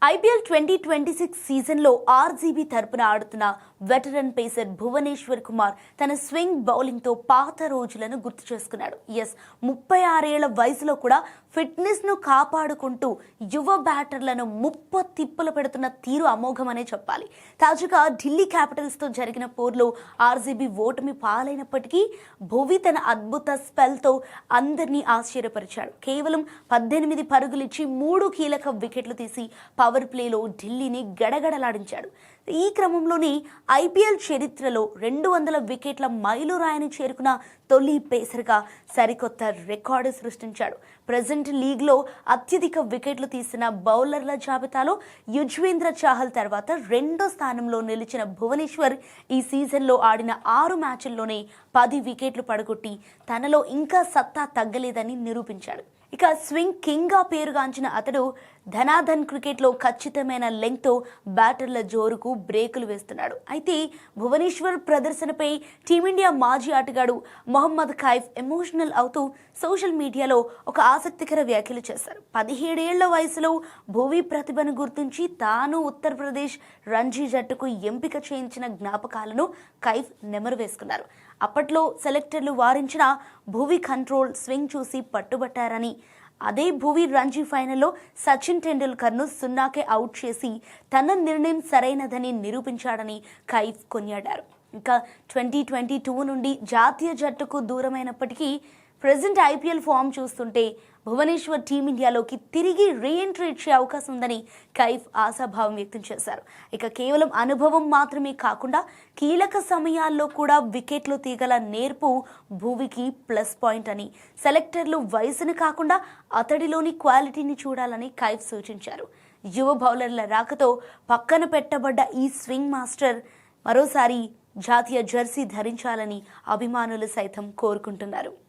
IPL 2026 సీజన్లో RCB తరపున ఆడుతున్న వెటరన్ పేసర్ భువనేశ్వర్ కుమార్ తన స్వింగ్ బౌలింగ్తో పాత రోజులను గుర్తు చేసుకున్నాడు. 36 ఏళ్ల వయసులో కూడా ఫిట్నెస్ను కాపాడుకుంటూ యువ బ్యాటర్లను తిప్పలు పెడుతున్న తీరు అమోఘమనే చెప్పాలి. తాజాగా ఢిల్లీ క్యాపిటల్స్తో జరిగిన పోర్లో ఆర్సీబీ ఓటమి పాలైనప్పటికీ భువి తన అద్భుత స్పెల్తో అందరినీ ఆశ్చర్యపరిచాడు. కేవలం 18 పరుగులిచ్చి 3 కీలక వికెట్లు తీసి పవర్ ప్లేలో ఢిల్లీని గడగడలాడించాడు. ఈ క్రమంలోనే ఐపీఎల్ చరిత్రలో 200 వికెట్ల మైలురాయిని చేరుకున్న తొలి పేసర్గా సరికొత్త రికార్డు సృష్టించాడు. ప్రెజెంట్ లీగ్లో అత్యధిక వికెట్లు తీసిన బౌలర్ల జాబితాలో యుజ్వేంద్ర చాహల్ తర్వాత 2వ స్థానంలో నిలిచిన భువనేశ్వర్ ఈ సీజన్లో ఆడిన 6 మ్యాచ్ల్లోనే 10 వికెట్లు పడగొట్టి తనలో ఇంకా సత్తా తగ్గలేదని నిరూపించాడు. ఇక స్వింగ్ కింగ్గా పేరుగాంచిన అతడు ధనాధన్ క్రికెట్లో ఖచ్చితమైన లెంగ్త్తో బ్యాటర్ల జోరుకు బ్రేకులు వేస్తున్నాడు. అయితే భువనేశ్వర్ ప్రదర్శనపై టీమిండియా మాజీ ఆటగాడు మొహమ్మద్ కైఫ్ ఎమోషనల్ అవుతూ సోషల్ మీడియాలో ఒక ఆసక్తికర వ్యాఖ్యలు చేశారు. 17 ఏళ్ల వయసులో భువి ప్రతిభను గుర్తించి తాను ఉత్తరప్రదేశ్ రంజీ జట్టుకు ఎంపిక చేయించిన జ్ఞాపకాలను కైఫ్ నెమరు వేసుకున్నారు. అప్పట్లో సెలెక్టర్లు వారించిన భువి కంట్రోల్ స్వింగ్ చూసి పట్టుబట్టారని, అదే భువి రంజీ ఫైనల్లో సచిన్ టెండూల్కర్ను 0కే అవుట్ చేసి తన నిర్ణయం సరైనదని నిరూపించాడని కైఫ్ కొనియాడారు. ఇంకా 2022 నుండి జాతీయ జట్టుకు దూరమైనప్పటికీ ప్రెజెంట్ ఐపీఎల్ ఫామ్ చూస్తుంటే భువనేశ్వర్ టీమిండియాలోకి తిరిగి రీఎంట్రీ ఇచ్చే అవకాశం ఉందని కైఫ్ ఆశాభావం వ్యక్తం చేశారు. ఇక కేవలం అనుభవం మాత్రమే కాకుండా కీలక సమయాల్లో కూడా వికెట్లు తీగల నేర్పు భువికి ప్లస్ పాయింట్ అని, సెలెక్టర్లు వయసును కాకుండా అతడిలోని క్వాలిటీని చూడాలని కైఫ్ సూచించారు. యువ బౌలర్ల రాకతో పక్కన పెట్టబడ్డ ఈ స్వింగ్ మాస్టర్ మరోసారి జాతీయ జెర్సీ ధరించాలని అభిమానులు సైతం కోరుకుంటున్నారు.